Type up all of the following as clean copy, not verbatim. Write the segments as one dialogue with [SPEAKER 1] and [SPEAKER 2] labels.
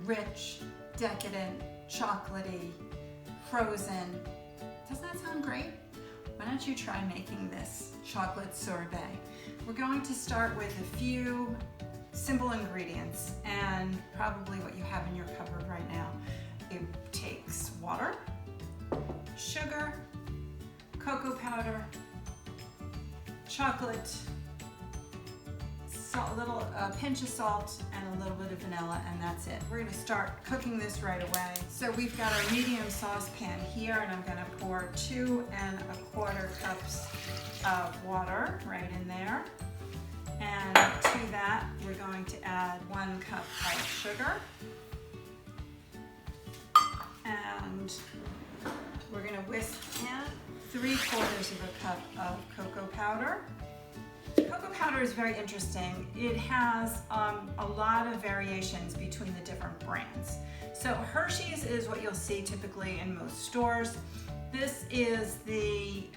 [SPEAKER 1] rich, decadent, chocolatey, frozen. Doesn't that sound great? Why don't you try making this chocolate sorbet? We're going to start with a few simple ingredients and probably what you have in your cupboard right now. It takes water, sugar, cocoa powder, chocolate, a pinch of salt, and a little bit of vanilla, and that's it. We're going to start cooking this right away. So we've got our medium saucepan here, and I'm going to pour 2 1/4 cups of water right in there. And to that, we're going to add 1 cup of sugar. And we're going to whisk in 3/4 cup of cocoa powder. Cocoa powder is very interesting. It has a lot of variations between the different brands. So Hershey's is what you'll see typically in most stores. This is the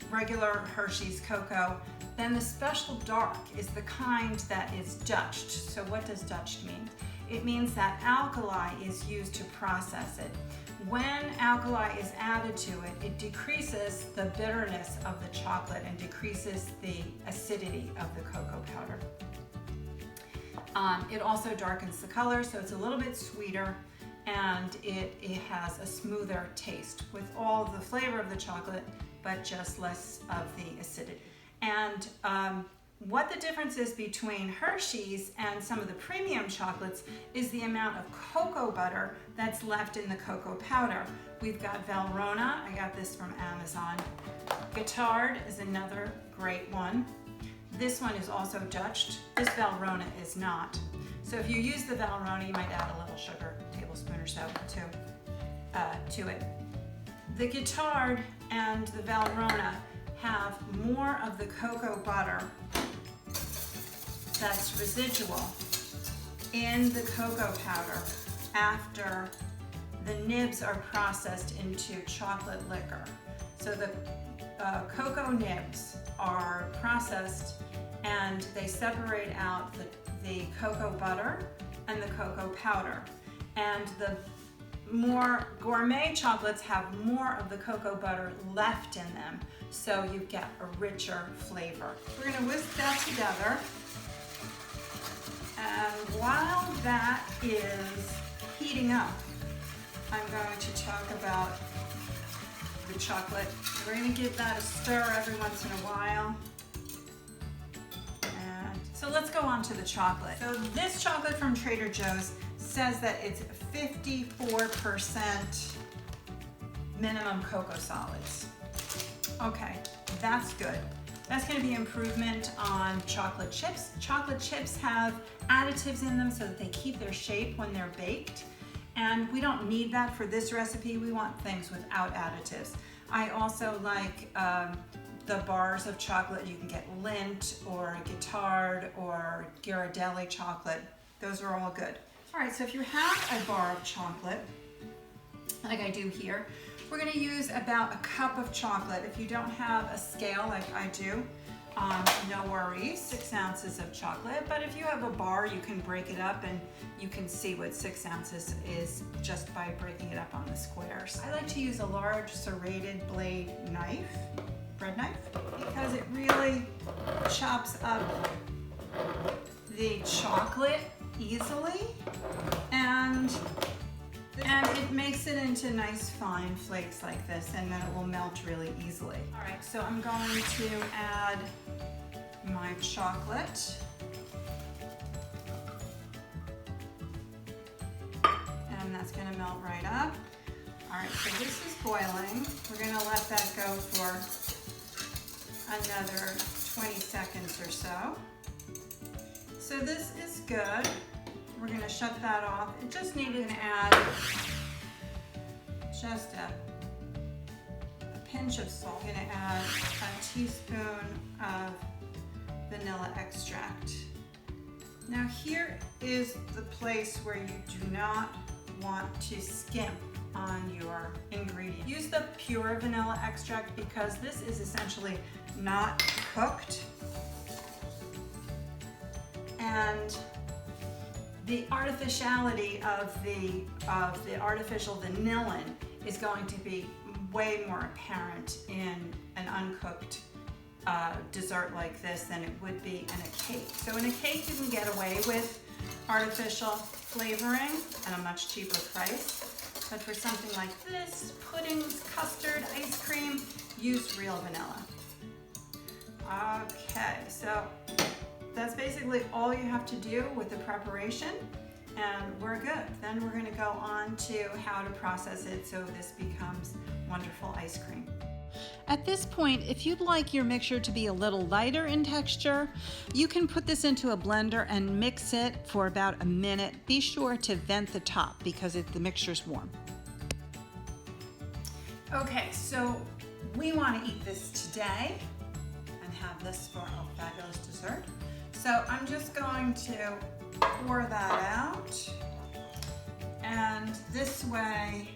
[SPEAKER 1] regular Hershey's cocoa. Then the special dark is the kind that is Dutched. So what does Dutched mean? It means that alkali is used to process it. When alkali is added to it, it decreases the bitterness of the chocolate and decreases the acidity of the cocoa powder. It also darkens the color, so it's a little bit sweeter, and it has a smoother taste with all the flavor of the chocolate, but just less of the acidity. And what the difference is between Hershey's and some of the premium chocolates is the amount of cocoa butter that's left in the cocoa powder. We've got Valrhona, I got this from Amazon. Guittard is another great one. This one is also Dutched. This Valrhona is not. So if you use the Valrhona, you might add a little sugar, a tablespoon or so to it. The Guittard and the Valrhona have more of the cocoa butter that's residual in the cocoa powder after the nibs are processed into chocolate liquor. So the cocoa nibs are processed and they separate out the cocoa butter and the cocoa powder. And the more gourmet chocolates have more of the cocoa butter left in them, so you get a richer flavor. We're going to whisk that together. And while that is heating up, I'm going to talk about the chocolate. We're going to give that a stir every once in a while. And so let's go on to the chocolate. So this chocolate from Trader Joe's says that it's 54% minimum cocoa solids. Okay, that's good. That's going to be improvement on chocolate chips. Chocolate chips have additives in them so that they keep their shape when they're baked. And we don't need that for this recipe. We want things without additives. I also like the bars of chocolate. You can get Lindt or Guittard or Ghirardelli chocolate. Those are all good. All right, so if you have a bar of chocolate, like I do here, we're going to use about a cup of chocolate. If you don't have a scale like I do, no worries, 6 ounces of chocolate. But if you have a bar, you can break it up and you can see what 6 ounces is just by breaking it up on the squares. I like to use a large serrated blade knife, bread knife, because it really chops up the chocolate easily and it makes it into nice fine flakes like this, and then it will melt really easily. All right, so I'm going to add my chocolate. And that's gonna melt right up. All right, so this is boiling. We're gonna let that go for another 20 seconds or so. So this is good. We're going to shut that off. It just needed to add just a pinch of salt. I'm going to add a teaspoon of vanilla extract. Now here is the place where you do not want to skimp on your ingredient. Use the pure vanilla extract because this is essentially not cooked. And the artificiality of the artificial vanillin is going to be way more apparent in an uncooked dessert like this than it would be in a cake. So in a cake you can get away with artificial flavoring at a much cheaper price. But for something like this, puddings, custard, ice cream, use real vanilla. Okay, so that's basically all you have to do with the preparation, and we're good. Then we're gonna go on to how to process it so this becomes wonderful ice cream. At this point, if you'd like your mixture to be a little lighter in texture, you can put this into a blender and mix it for about a minute. Be sure to vent the top because the mixture's warm. Okay, so we want to eat this today and have this for a fabulous dessert. So I'm just going to pour that out, and this way,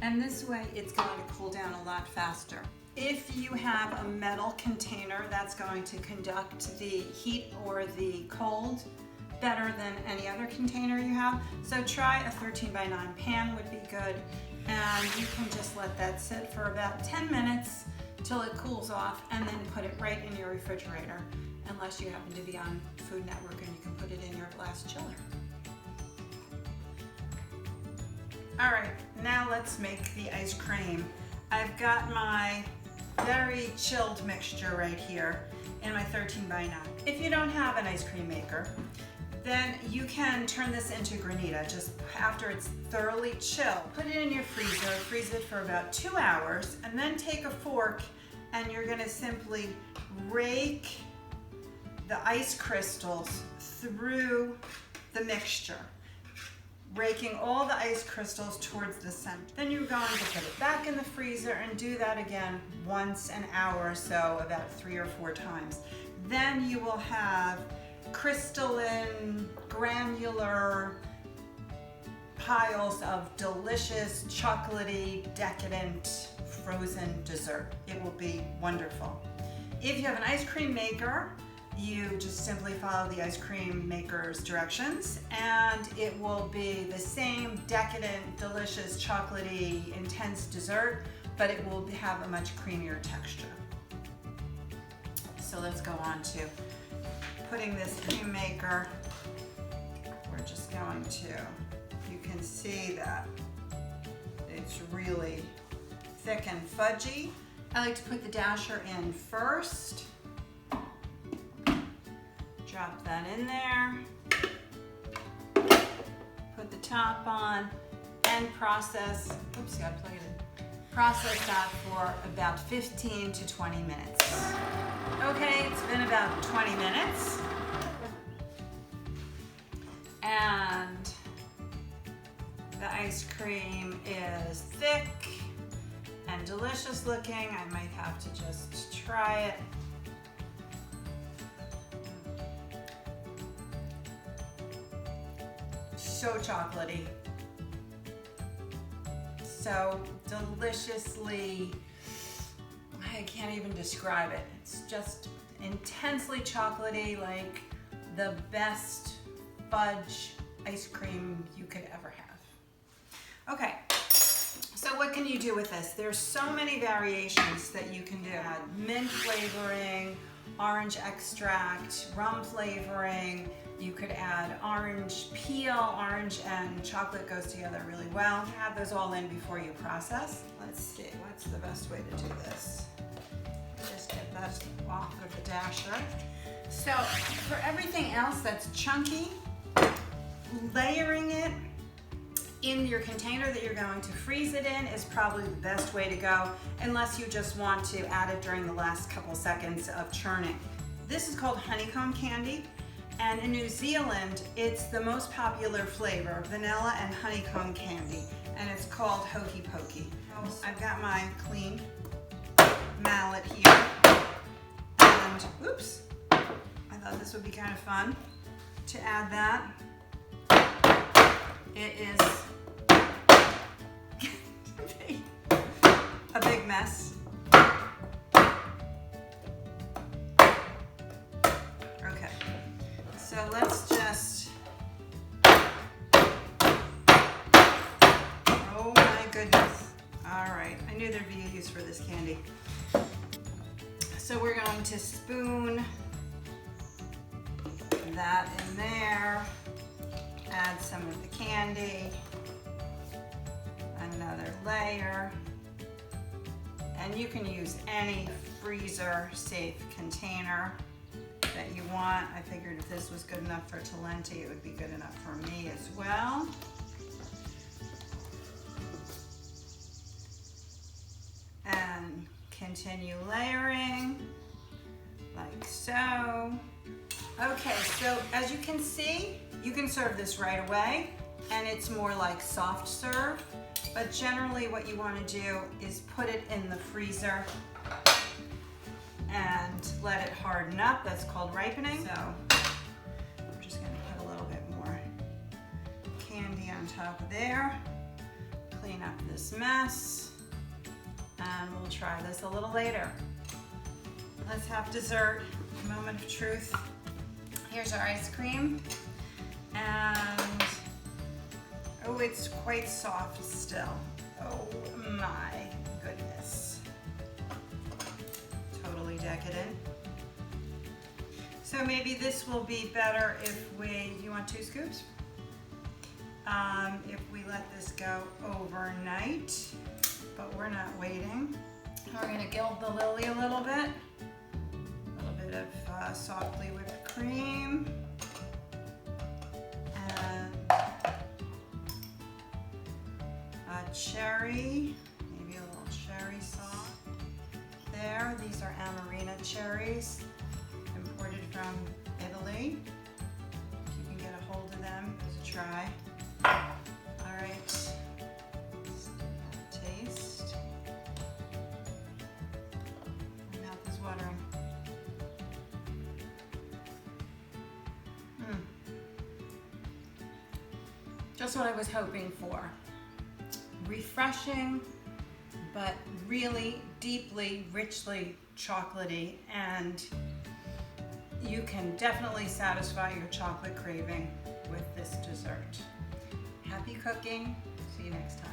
[SPEAKER 1] and this way it's going to cool down a lot faster. If you have a metal container, that's going to conduct the heat or the cold better than any other container you have. So try a 13x9 pan would be good, and you can just let that sit for about 10 minutes till it cools off, and then put it right in your refrigerator, unless you happen to be on Food Network and you can put it in your glass chiller. All right, now let's make the ice cream. I've got my very chilled mixture right here in my 13x9. If you don't have an ice cream maker, then you can turn this into granita just after it's thoroughly chilled. Put it in your freezer, freeze it for about 2 hours, and then take a fork and you're gonna simply rake the ice crystals through the mixture, raking all the ice crystals towards the center. Then you're going to put it back in the freezer and do that again once an hour or so, about 3 or 4 times. Then you will have crystalline, granular piles of delicious, chocolatey, decadent, frozen dessert. It will be wonderful. If you have an ice cream maker, you just simply follow the ice cream maker's directions, and it will be the same decadent, delicious, chocolatey, intense dessert, but it will have a much creamier texture. So let's go on to putting this cream maker. We're just going to, you can see that it's really thick and fudgy. I like to put the dasher in first. Drop that in there, put the top on, and process, oops, gotta plug it in. Process that for about 15 to 20 minutes. Okay, it's been about 20 minutes. And the ice cream is thick and delicious looking. I might have to just try it. So chocolatey, so deliciously, I can't even describe it. It's just intensely chocolatey, like the best fudge ice cream you could ever have. Okay, so what can you do with this? There's so many variations that you can do. Add mint flavoring, orange extract, rum flavoring. You could add orange peel. Orange and chocolate goes together really well. Add those all in before you process. Let's see, what's the best way to do this? Just get that off of the dasher. So for everything else that's chunky, layering it in your container that you're going to freeze it in is probably the best way to go, unless you just want to add it during the last couple seconds of churning. This is called honeycomb candy. And in New Zealand, it's the most popular flavor, vanilla and honeycomb candy, and it's called Hokey Pokey. I've got my clean mallet here, and oops, I thought this would be kind of fun to add that. It is a big mess. All right, I knew there'd be a use for this candy. So we're going to spoon that in there, add some of the candy, another layer, and you can use any freezer safe container that you want. I figured if this was good enough for Talenti, it would be good enough for me as well. And continue layering like so. Okay, so as you can see, you can serve this right away, and it's more like soft serve, but generally what you want to do is put it in the freezer and let it harden up. That's called ripening. So we're just going to put a little bit more candy on top of there, clean up this mess, and we'll try this a little later. Let's have dessert, moment of truth. Here's our ice cream, and oh, it's quite soft still. Oh my goodness. Totally decadent. So maybe this will be better if you want 2 scoops? If we let this go overnight, but we're not waiting. We're gonna gild the lily a little bit. A little bit of softly whipped cream. And a cherry, maybe a little cherry sauce. There, these are Amarena cherries, imported from Italy. If you can get a hold of them, give it a try. All right, let's have a taste. My mouth is watering. Just what I was hoping for. Refreshing, but really deeply, richly chocolatey, and you can definitely satisfy your chocolate craving with this dessert. Happy cooking. See you next time.